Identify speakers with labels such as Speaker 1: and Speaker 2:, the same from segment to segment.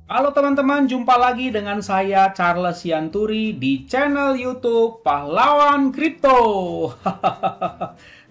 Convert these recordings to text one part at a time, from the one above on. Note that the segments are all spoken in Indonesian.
Speaker 1: Halo teman-teman, jumpa lagi dengan saya Charles Sianturi di channel YouTube Pahlawan Kripto.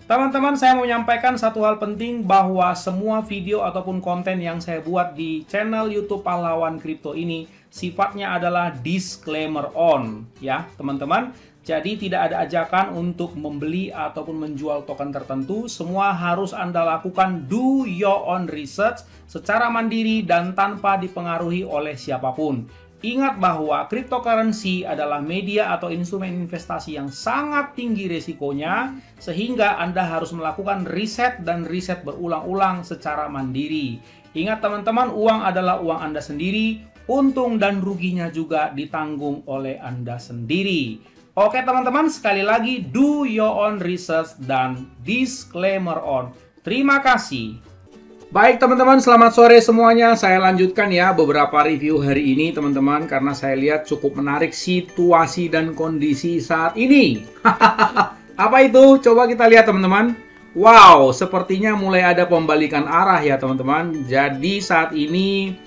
Speaker 1: Teman-teman, saya mau menyampaikan satu hal penting bahwa semua video ataupun konten yang saya buat di channel YouTube Pahlawan Kripto ini sifatnya adalah disclaimer on, ya teman-teman. Jadi tidak ada ajakan untuk membeli ataupun menjual token tertentu. Semua harus Anda lakukan do your own research secara mandiri dan tanpa dipengaruhi oleh siapapun. Ingat bahwa cryptocurrency adalah media atau instrumen investasi yang sangat tinggi risikonya, sehingga Anda harus melakukan riset dan riset berulang-ulang secara mandiri. Ingat teman-teman, uang adalah uang Anda sendiri, untung dan ruginya juga ditanggung oleh Anda sendiri. Oke teman-teman, sekali lagi do your own research dan disclaimer on. Terima kasih. Baik teman-teman, selamat sore semuanya. Saya lanjutkan ya beberapa review hari ini teman-teman, karena saya lihat cukup menarik situasi dan kondisi saat ini. Apa itu? Coba kita lihat teman-teman. Wow, sepertinya mulai ada pembalikan arah ya teman-teman. Jadi saat ini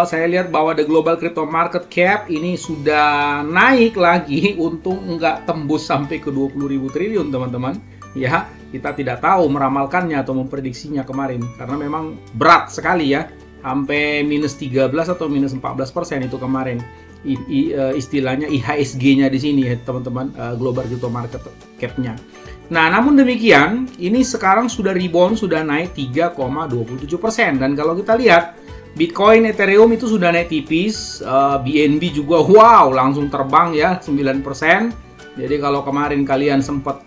Speaker 1: saya lihat bahwa the global crypto market cap ini sudah naik lagi, untung nggak tembus sampai ke 20.000 triliun teman-teman. Ya, kita tidak tahu meramalkannya atau memprediksinya kemarin karena memang berat sekali ya, sampai minus 13 atau minus 14% itu kemarin. Istilahnya IHSG-nya di sini ya teman-teman, global crypto market cap-nya. Nah, namun demikian, ini sekarang sudah rebound, sudah naik 3,27%. Dan kalau kita lihat Bitcoin, Ethereum itu sudah naik tipis, BNB juga wow langsung terbang ya 9%. Jadi kalau kemarin kalian sempat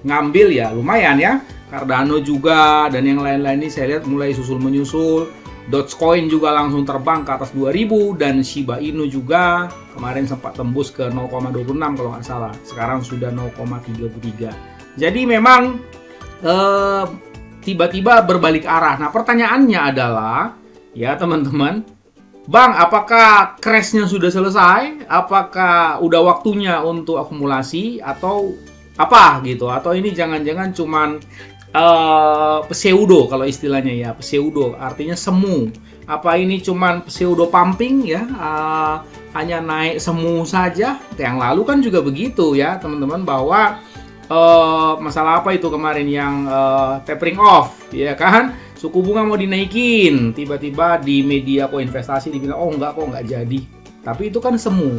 Speaker 1: ngambil ya lumayan ya. Cardano juga dan yang lain-lain ini saya lihat mulai susul menyusul. Dogecoin juga langsung terbang ke atas 2000 dan Shiba Inu juga kemarin sempat tembus ke 0,26 kalau nggak salah. Sekarang sudah 0,33. Jadi memang tiba-tiba berbalik arah. Nah, pertanyaannya adalah ya teman-teman, Bang, apakah crash-nya sudah selesai? Apakah udah waktunya untuk akumulasi atau apa gitu? Atau ini jangan-jangan cuman pseudo kalau istilahnya ya, pseudo artinya semu. Apa ini cuman pseudo pumping ya? Hanya naik semu saja. Yang lalu kan juga begitu ya teman-teman, bahwa masalah apa itu kemarin yang tapering off ya kan? Suku bunga mau dinaikin, tiba-tiba di media investasi dibilang, oh enggak kok, enggak jadi. Tapi itu kan semu.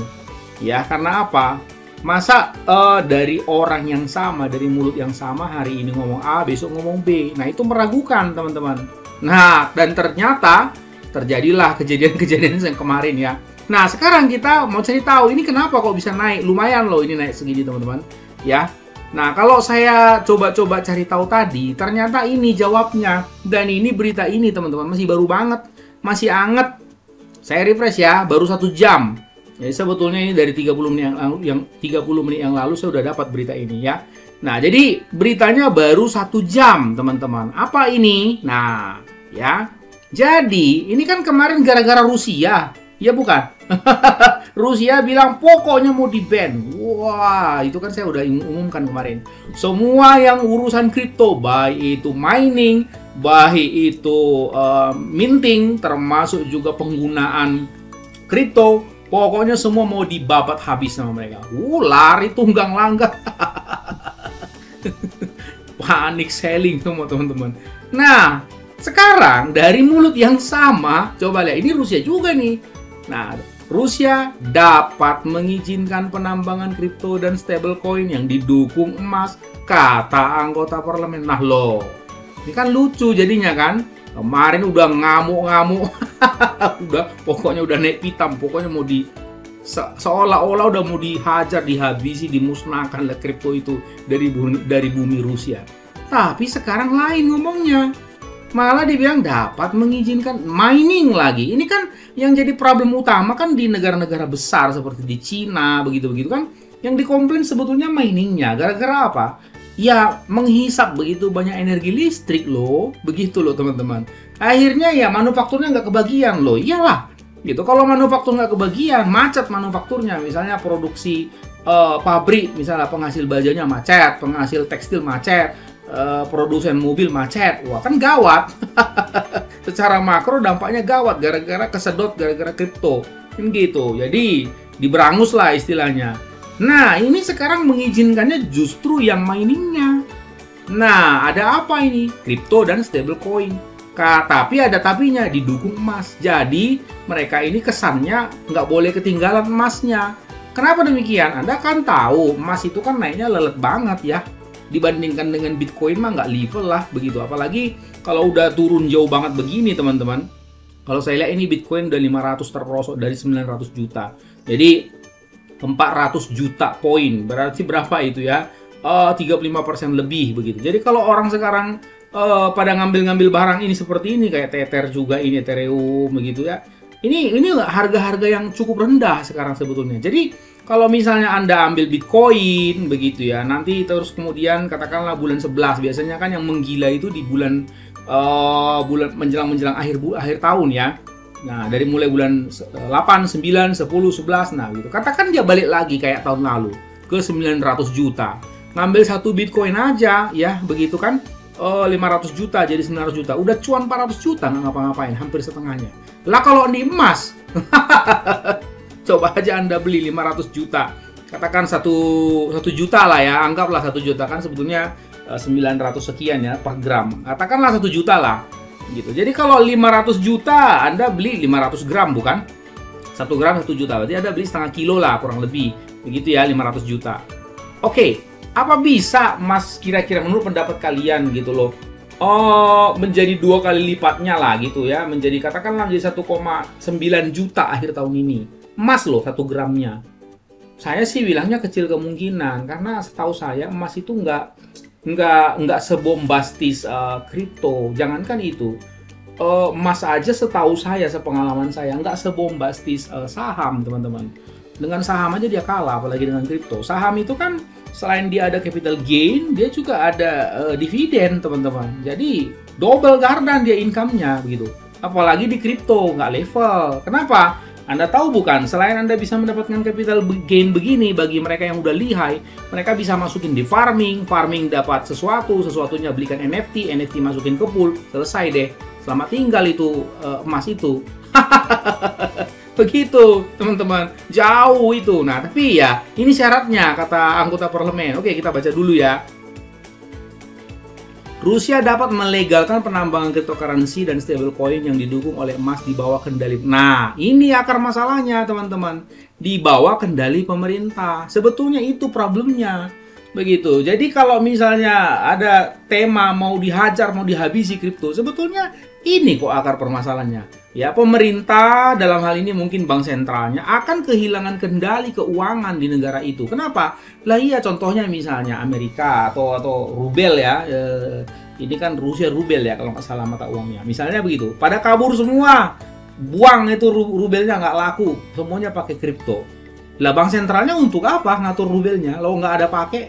Speaker 1: Ya, karena apa? Masa dari orang yang sama, dari mulut yang sama, hari ini ngomong A, besok ngomong B. Nah, itu meragukan, teman-teman. Nah, dan ternyata terjadilah kejadian-kejadian yang kemarin ya. Nah, sekarang kita mau cari tahu, ini kenapa kok bisa naik? Lumayan loh ini naik segini, teman-teman. Ya. Nah, kalau saya coba-coba cari tahu tadi, ternyata ini jawabnya. Dan ini berita ini, teman-teman, masih baru banget. Masih anget. Saya refresh ya, baru 1 jam. Jadi sebetulnya ini dari 30 menit yang lalu saya udah dapat berita ini ya. Nah, jadi beritanya baru 1 jam, teman-teman. Apa ini? Nah, ya. Jadi, ini kan kemarin gara-gara Rusia. Ya bukan? Rusia bilang pokoknya mau di-ban. Wah, itu kan saya udah umumkan kemarin. Semua yang urusan kripto, baik itu mining, baik itu minting, termasuk juga penggunaan kripto, pokoknya semua mau dibabat habis sama mereka. Lari tunggang langgang. Panik selling semua teman-teman. Nah, sekarang dari mulut yang sama, coba lihat, ini Rusia juga nih. Nah, Rusia dapat mengizinkan penambangan kripto dan stablecoin yang didukung emas, kata anggota parlemen. Nah loh, ini kan lucu jadinya kan. Kemarin udah ngamuk-ngamuk, pokoknya udah naik pitam, pokoknya mau seolah-olah udah mau dihajar, dihabisi, dimusnahkan lah kripto itu dari bumi Rusia. Tapi sekarang lain ngomongnya. Malah dibilang dapat mengizinkan mining lagi. Ini kan yang jadi problem utama kan di negara-negara besar seperti di Cina, begitu-begitu kan. Yang dikomplain sebetulnya miningnya. Gara-gara apa? Ya menghisap begitu banyak energi listrik loh. Begitu loh teman-teman. Akhirnya ya manufakturnya nggak kebagian loh. Iyalah. Gitu. Kalau manufaktur nggak kebagian, macet manufakturnya. Misalnya produksi pabrik, misalnya penghasil bajanya macet, penghasil tekstil macet, produsen mobil macet, wah kan gawat. secara makro dampaknya gawat gara-gara kesedot gara-gara kripto. Kan gitu. Jadi diberangus lah istilahnya. Nah, ini sekarang mengizinkannya justru yang miningnya. Nah, ada apa ini? Kripto dan stablecoin. Tapi ada tapinya, didukung emas. Jadi, mereka ini kesannya nggak boleh ketinggalan emasnya. Kenapa demikian? Anda kan tahu, emas itu kan naiknya lelet banget ya. Dibandingkan dengan Bitcoin mah nggak level lah begitu. Apalagi kalau udah turun jauh banget begini, teman-teman. Kalau saya lihat ini Bitcoin udah 500 terperosok dari 900 juta. Jadi, 400 juta poin. Berarti berapa itu ya? 35% lebih begitu. Jadi kalau orang sekarang pada ngambil-ngambil barang ini seperti ini, kayak Tether juga ini, Ethereum begitu ya. Ini harga-harga yang cukup rendah sekarang sebetulnya. Jadi kalau misalnya Anda ambil Bitcoin begitu ya, nanti terus kemudian katakanlah bulan 11, biasanya kan yang menggila itu di bulan menjelang akhir tahun ya. Nah, dari mulai bulan 8, 9, 10, 11, nah gitu. Katakan dia balik lagi kayak tahun lalu ke 900 juta. Ngambil satu Bitcoin aja ya, begitu kan. 500 juta jadi 900 juta. Udah cuan 400 juta nggak ngapa-ngapain, hampir setengahnya. Lah kalau di emas, coba aja Anda beli 500 juta. Katakan 1 juta lah ya, anggaplah 1 juta kan sebetulnya 900 sekian ya per gram. Katakanlah 1 juta lah. Gitu. Jadi kalau 500 juta Anda beli 500 gram bukan? 1 gram 1 juta. Berarti Anda beli setengah kilo lah kurang lebih. Begitu ya 500 juta. Oke. Apa bisa emas kira-kira menurut pendapat kalian gitu loh? Menjadi 2 kali lipatnya lah gitu ya. Menjadi katakanlah menjadi 1,9 juta akhir tahun ini. Emas loh 1 gramnya. Saya sih bilangnya kecil kemungkinan karena setahu saya emas itu nggak sebombastis kripto. Jangankan itu. Emas aja setahu saya, sepengalaman saya nggak sebombastis saham, teman-teman. Dengan saham aja dia kalah, apalagi dengan kripto. Saham itu kan selain dia ada capital gain, dia juga ada dividen, teman-teman. Jadi double gardan dia income-nya begitu. Apalagi di kripto nggak level. Kenapa? Anda tahu bukan? Selain Anda bisa mendapatkan capital gain begini, bagi mereka yang udah lihai, mereka bisa masukin di farming dapat sesuatunya belikan NFT masukin ke pool, selesai deh. Selamat tinggal itu emas itu. Begitu, teman-teman. Jauh itu. Nah, tapi ya, ini syaratnya, kata anggota parlemen. Oke, kita baca dulu ya. Rusia dapat melegalkan penambangan cryptocurrency dan stablecoin yang didukung oleh emas di bawah kendali. Nah, ini akar masalahnya, teman-teman. Di bawah kendali pemerintah. Sebetulnya itu problemnya. Begitu. Jadi kalau misalnya ada tema mau dihajar, mau dihabisi kripto, sebetulnya ini kok akar permasalahannya. Ya, pemerintah dalam hal ini mungkin bank sentralnya akan kehilangan kendali keuangan di negara itu. Kenapa? Lah iya, contohnya misalnya Amerika atau rubel ya. Ini kan Rusia rubel ya kalau nggak salah mata uangnya. Misalnya begitu. Pada kabur semua. Buang itu rubelnya nggak laku. Semuanya pakai kripto. Lah bank sentralnya untuk apa ngatur rubelnya? Lo nggak ada pakai.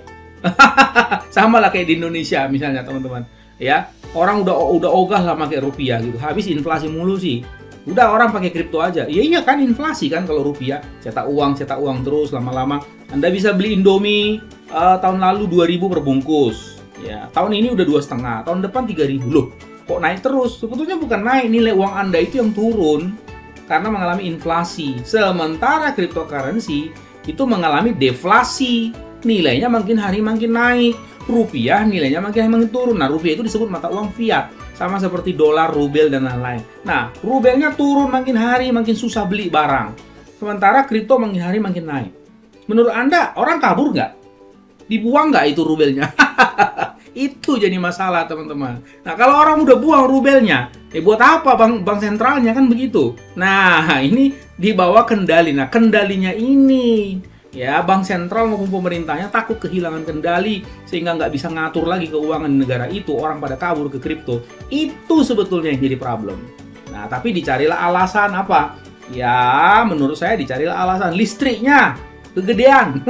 Speaker 1: Sama lah kayak di Indonesia misalnya, teman-teman. Ya, orang udah ogah lah pakai rupiah gitu. Habis inflasi mulu sih. Udah orang pakai kripto aja. Iya kan inflasi kan kalau rupiah. Cetak uang terus lama-lama. Anda bisa beli Indomie tahun lalu 2.000 per bungkus. Ya, tahun ini udah 2,5. Tahun depan 3.000 loh. Kok naik terus? Sebetulnya bukan naik, nilai uang Anda itu yang turun karena mengalami inflasi. Sementara cryptocurrency itu mengalami deflasi. Nilainya makin hari makin naik. Rupiah nilainya makin turun. Nah, rupiah itu disebut mata uang fiat. Sama seperti dolar, rubel, dan lain-lain. Nah, rubelnya turun makin hari makin susah beli barang. Sementara kripto makin hari makin naik. Menurut Anda, orang kabur nggak? Dibuang nggak itu rubelnya? Itu jadi masalah, teman-teman. Nah, kalau orang udah buang rubelnya, buat apa bank sentralnya kan begitu? Nah, ini di bawah kendali. Nah, kendalinya ini ya, bank sentral maupun pemerintahnya takut kehilangan kendali sehingga nggak bisa ngatur lagi keuangan negara itu, orang pada kabur ke kripto. Itu sebetulnya yang jadi problem. Nah, tapi dicarilah alasan apa? Ya, menurut saya dicarilah alasan listriknya kegedean.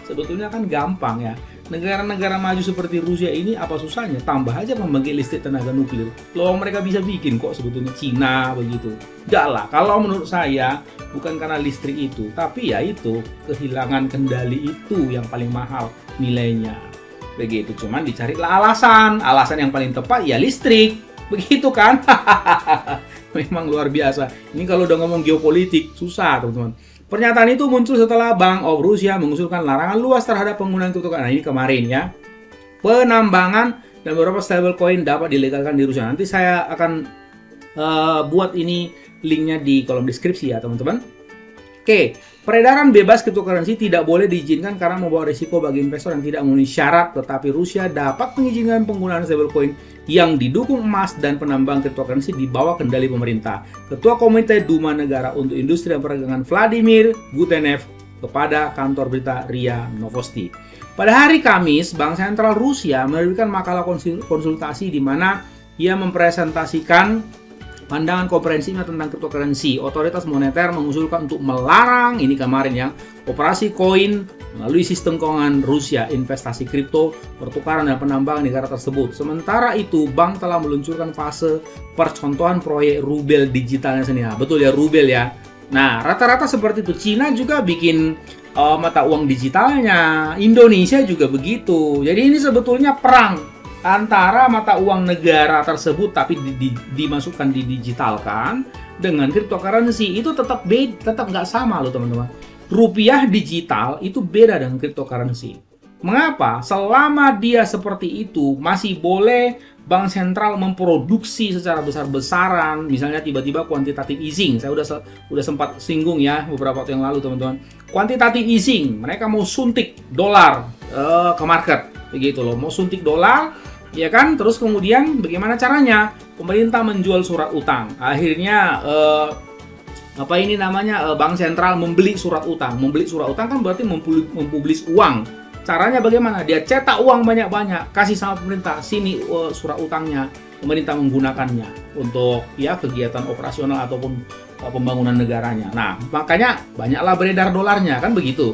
Speaker 1: Sebetulnya kan gampang ya. Negara-negara maju seperti Rusia ini apa susahnya? Tambah aja pembangkit listrik tenaga nuklir. Loh, mereka bisa bikin kok sebetulnya. Cina begitu. Enggak lah, kalau menurut saya bukan karena listrik itu, tapi ya itu kehilangan kendali itu yang paling mahal nilainya. Begitu, cuman dicarilah alasan. Alasan yang paling tepat ya listrik. Begitu kan? Memang luar biasa. Ini kalau udah ngomong geopolitik, susah teman-teman. Pernyataan itu muncul setelah Bank of Russia mengusulkan larangan luas terhadap penggunaan kriptokurrensi. Nah, ini kemarin ya. Penambangan dan beberapa stablecoin dapat dilegalkan di Rusia. Nanti saya akan buat ini linknya di kolom deskripsi ya teman-teman. Oke, peredaran bebas cryptocurrency tidak boleh diizinkan karena membawa risiko bagi investor yang tidak memenuhi syarat, tetapi Rusia dapat mengizinkan penggunaan stablecoin yang didukung emas dan penambang cryptocurrency di bawah kendali pemerintah. Ketua Komite Duma Negara untuk Industri dan Perdagangan Vladimir Gutenev kepada kantor berita RIA Novosti. Pada hari Kamis, Bank Sentral Rusia menerbitkan makalah konsultasi di mana ia mempresentasikan pandangan komprehensifnya tentang cryptocurrency. Otoritas moneter mengusulkan untuk melarang, ini kemarin ya, operasi koin melalui sistem keuangan Rusia, investasi kripto, pertukaran dan penambangan negara tersebut. Sementara itu, bank telah meluncurkan fase percontohan proyek rubel digitalnya sendiri. Nah, betul ya, rubel ya. Nah, rata-rata seperti itu. Cina juga bikin mata uang digitalnya. Indonesia juga begitu. Jadi ini sebetulnya perang antara mata uang negara tersebut tapi dimasukkan didigitalkan dengan cryptocurrency. Itu tetap nggak sama loh teman-teman. Rupiah digital itu beda dengan cryptocurrency. Mengapa? Selama dia seperti itu masih boleh bank sentral memproduksi secara besar-besaran, misalnya tiba-tiba quantitative easing. Saya udah sempat singgung ya beberapa waktu yang lalu teman-teman. Quantitative easing, mereka mau suntik dolar ke market, begitu loh. Mau suntik dolar, ya kan? Terus kemudian bagaimana caranya? Pemerintah menjual surat utang. Akhirnya bank sentral membeli surat utang. Membeli surat utang kan berarti mempublis uang. Caranya bagaimana? Dia cetak uang banyak-banyak, kasih sama pemerintah. Sini surat utangnya. Pemerintah menggunakannya untuk ya kegiatan operasional ataupun pembangunan negaranya. Nah, makanya banyaklah beredar dolarnya, kan begitu.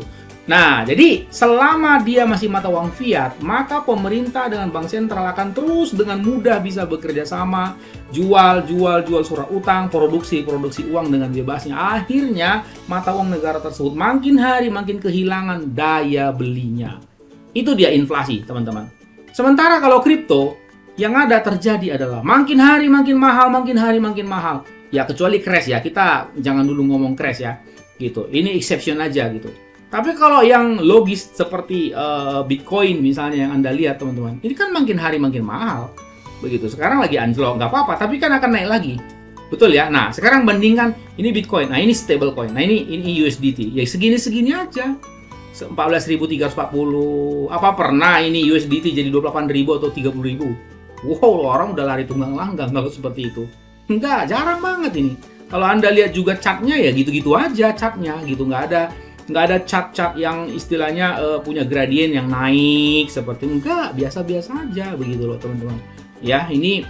Speaker 1: Nah, jadi selama dia masih mata uang fiat, maka pemerintah dengan bank sentral akan terus dengan mudah bisa bekerja sama, jual surat utang, produksi uang dengan bebasnya. Akhirnya mata uang negara tersebut makin hari makin kehilangan daya belinya. Itu dia inflasi, teman-teman. Sementara kalau kripto, yang ada terjadi adalah makin hari makin mahal. Ya kecuali crash ya, kita jangan dulu ngomong crash ya, gitu. Ini exception aja gitu. Tapi kalau yang logis seperti Bitcoin misalnya yang Anda lihat teman-teman, ini kan makin hari makin mahal. Begitu, sekarang lagi anjlok, nggak apa-apa, tapi kan akan naik lagi. Betul ya? Nah, sekarang bandingkan, ini Bitcoin, nah ini stablecoin, nah ini USDT. Ya segini-segini aja. 14.340, apa pernah ini USDT jadi 28.000 atau 30.000? Wow, orang udah lari tunggang langgang kalau seperti itu. Enggak, jarang banget ini. Kalau Anda lihat juga chartnya ya gitu-gitu aja chartnya, gitu. Nggak ada chart-chart yang istilahnya punya gradien yang naik seperti enggak, biasa-biasa aja begitu loh teman-teman. Ya, ini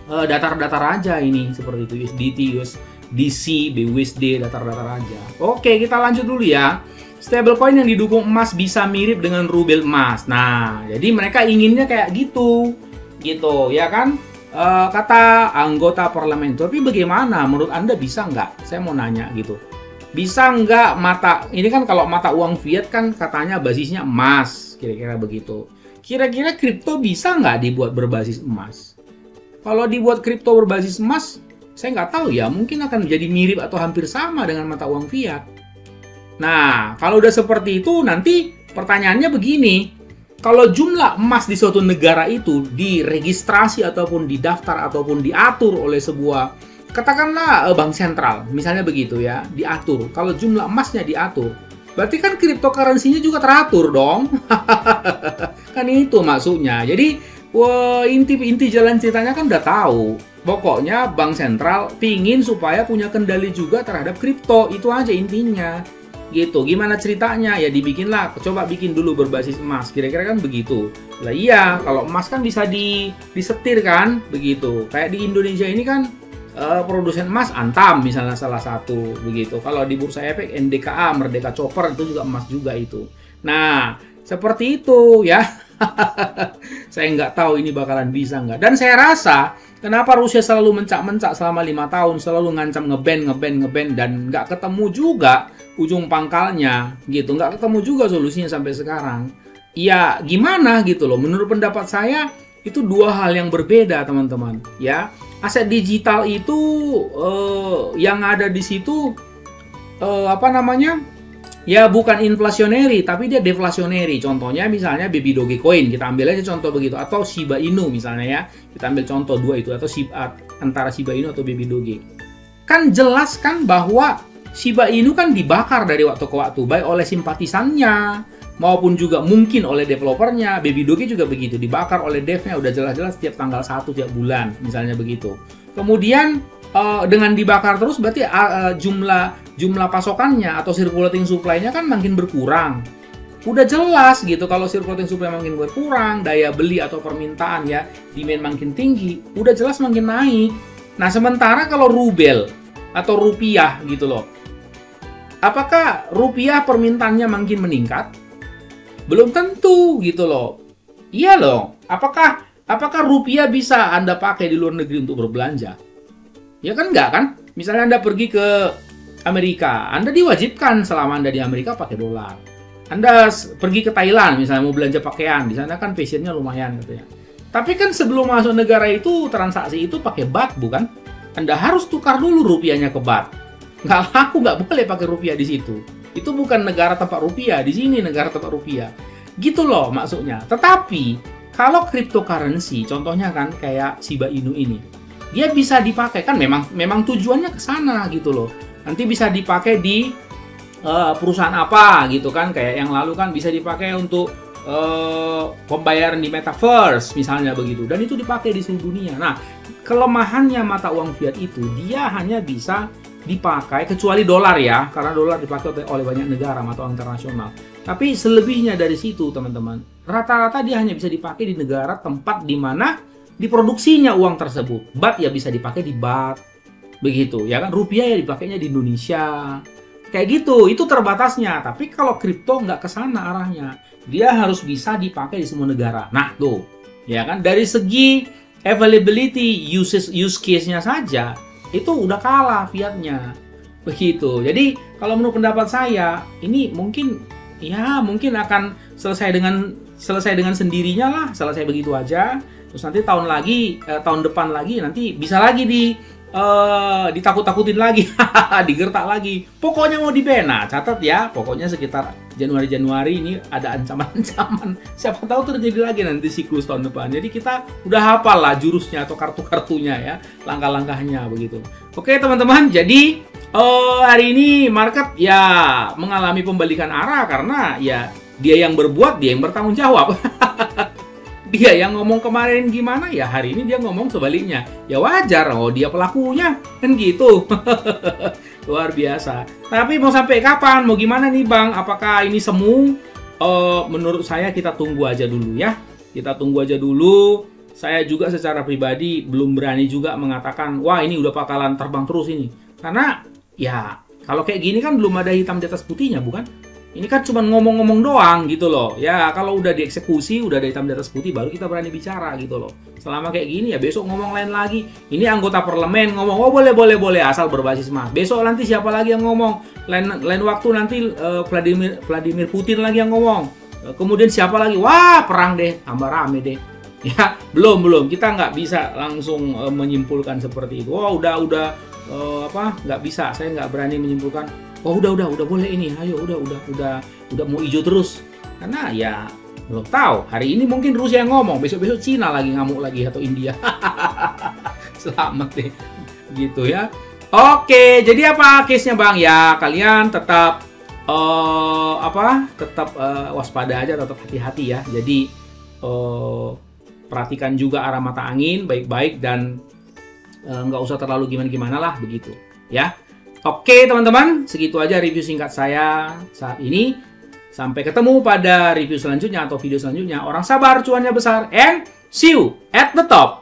Speaker 1: datar-datar aja ini seperti itu, USDT, USDC, BUSD, datar-datar aja. Oke, kita lanjut dulu ya. Stablecoin yang didukung emas bisa mirip dengan rubel emas. Nah, jadi mereka inginnya kayak gitu ya kan? Kata anggota parlemen. Tapi bagaimana? Menurut Anda bisa nggak? Saya mau nanya gitu. Bisa nggak ini kan kalau mata uang fiat kan katanya basisnya emas, kira-kira begitu. Kira-kira kripto bisa nggak dibuat berbasis emas? Kalau dibuat kripto berbasis emas, saya nggak tahu ya, mungkin akan menjadi mirip atau hampir sama dengan mata uang fiat. Nah, kalau udah seperti itu, nanti pertanyaannya begini. Kalau jumlah emas di suatu negara itu diregistrasi ataupun didaftar ataupun diatur oleh sebuah, katakanlah bank sentral, misalnya begitu ya, diatur. Kalau jumlah emasnya diatur, berarti kan cryptocurrency-nya juga teratur dong. Kan itu maksudnya. Jadi, inti jalan ceritanya kan udah tahu. Pokoknya bank sentral pingin supaya punya kendali juga terhadap kripto. Itu aja intinya. Gitu. Gimana ceritanya? Ya dibikinlah, coba bikin dulu berbasis emas. Kira-kira kan begitu. Lah iya, kalau emas kan bisa disetir kan? Begitu. Kayak di Indonesia ini kan produsen emas Antam misalnya salah satu begitu. Kalau di Bursa Efek NDKA, Merdeka Chopper itu juga emas juga itu. Nah, seperti itu ya. Saya nggak tahu ini bakalan bisa nggak. Dan saya rasa kenapa Rusia selalu mencak-mencak selama 5 tahun, selalu ngancam ngeband dan nggak ketemu juga ujung pangkalnya gitu, nggak ketemu juga solusinya sampai sekarang. Ya gimana gitu loh. Menurut pendapat saya, Itu dua hal yang berbeda, teman-teman. Ya, aset digital itu yang ada di situ apa namanya? Ya bukan inflasionary, tapi dia deflasionary. Contohnya misalnya Baby Dogecoin, kita ambil aja contoh begitu, atau Shiba Inu misalnya ya. Kita ambil contoh dua itu, atau antara Shiba Inu atau Baby Doge. Kan jelas kan bahwa Shiba Inu kan dibakar dari waktu ke waktu, baik oleh simpatisannya maupun juga mungkin oleh developernya. Baby Doge juga begitu, dibakar oleh devnya, udah jelas-jelas tiap tanggal 1 tiap bulan, misalnya begitu. Kemudian dengan dibakar terus berarti jumlah pasokannya atau circulating supply-nya kan makin berkurang. Udah jelas gitu kalau circulating supply makin berkurang, daya beli atau permintaan ya, demand makin tinggi, udah jelas makin naik. Nah, sementara kalau rubel atau rupiah gitu loh. Apakah rupiah permintaannya makin meningkat? Belum tentu gitu loh. Iya loh. Apakah rupiah bisa Anda pakai di luar negeri untuk berbelanja? Ya kan enggak kan? Misalnya Anda pergi ke Amerika, Anda diwajibkan selama Anda di Amerika pakai dolar. Anda pergi ke Thailand misalnya mau belanja pakaian, di sana kan fashionnya lumayan gitu ya. Tapi kan sebelum masuk negara itu transaksi itu pakai baht bukan? Anda harus tukar dulu rupiahnya ke baht. Nggak laku, nggak boleh pakai rupiah di situ. Itu bukan negara tempat rupiah, di sini negara tempat rupiah. Gitu loh maksudnya. Tetapi kalau cryptocurrency, contohnya kan kayak Shiba Inu ini, dia bisa dipakai kan memang tujuannya ke sana gitu loh. Nanti bisa dipakai di perusahaan apa gitu kan, kayak yang lalu kan bisa dipakai untuk pembayaran di metaverse misalnya begitu, dan itu dipakai di seluruh dunia. Nah, kelemahannya mata uang fiat itu dia hanya bisa dipakai kecuali dolar ya, karena dolar dipakai oleh banyak negara mata uang internasional. Tapi selebihnya dari situ teman-teman, rata-rata dia hanya bisa dipakai di negara tempat di mana diproduksinya uang tersebut. Baht ya bisa dipakai di baht, begitu ya kan. Rupiah ya dipakainya di Indonesia, kayak gitu. Itu terbatasnya. Tapi kalau kripto nggak ke sana arahnya, dia harus bisa dipakai di semua negara. Nah tuh, ya kan, dari segi availability use case-nya saja itu udah kalah fiatnya, begitu. Jadi kalau menurut pendapat saya ini mungkin akan selesai dengan sendirinya lah, selesai begitu aja. Terus nanti tahun depan lagi nanti bisa lagi ditakut-takutin lagi, digertak lagi. Pokoknya mau dibena, catat ya. Pokoknya sekitar Januari ini ada ancaman-ancaman. Siapa tahu terjadi lagi nanti siklus tahun depan. Jadi kita udah hafal lah jurusnya atau kartu-kartunya ya, langkah-langkahnya begitu. Oke teman-teman, jadi hari ini market ya mengalami pembalikan arah karena ya dia yang berbuat, dia yang bertanggung jawab. Dia yang ngomong kemarin gimana, ya hari ini dia ngomong sebaliknya. Ya wajar, dia pelakunya, kan gitu. Luar biasa. Tapi mau sampai kapan? Mau gimana nih Bang? Apakah ini semu? Menurut saya kita tunggu aja dulu ya. Kita tunggu aja dulu. Saya juga secara pribadi belum berani juga mengatakan, wah ini udah bakalan terbang terus ini. Karena ya kalau kayak gini kan belum ada hitam di atas putihnya, bukan? Ini kan cuma ngomong-ngomong doang gitu loh. Ya kalau udah dieksekusi, udah ada hitam di atas putih, baru kita berani bicara gitu loh. Selama kayak gini ya besok ngomong lain lagi. Ini anggota parlemen ngomong, oh boleh asal berbasis mah. Besok nanti siapa lagi yang ngomong? Lain waktu nanti Vladimir Putin lagi yang ngomong. Kemudian siapa lagi? Wah perang deh, tambah rame deh. Ya belum kita nggak bisa langsung menyimpulkan seperti itu. Oh udah nggak bisa. Saya nggak berani menyimpulkan. Oh udah boleh ini, ayo udah mau hijau terus, karena ya belum tahu. Hari ini mungkin Rusia yang ngomong, besok Cina lagi ngamuk lagi atau India. Selamat deh, gitu ya. Oke, jadi apa case-nya Bang? Ya kalian tetap waspada aja, tetap hati-hati ya. Jadi perhatikan juga arah mata angin baik-baik dan nggak usah terlalu gimana-gimana lah begitu ya. Oke teman-teman, segitu aja review singkat saya saat ini. Sampai ketemu pada review selanjutnya atau video selanjutnya. Orang sabar, cuannya besar, and see you at the top.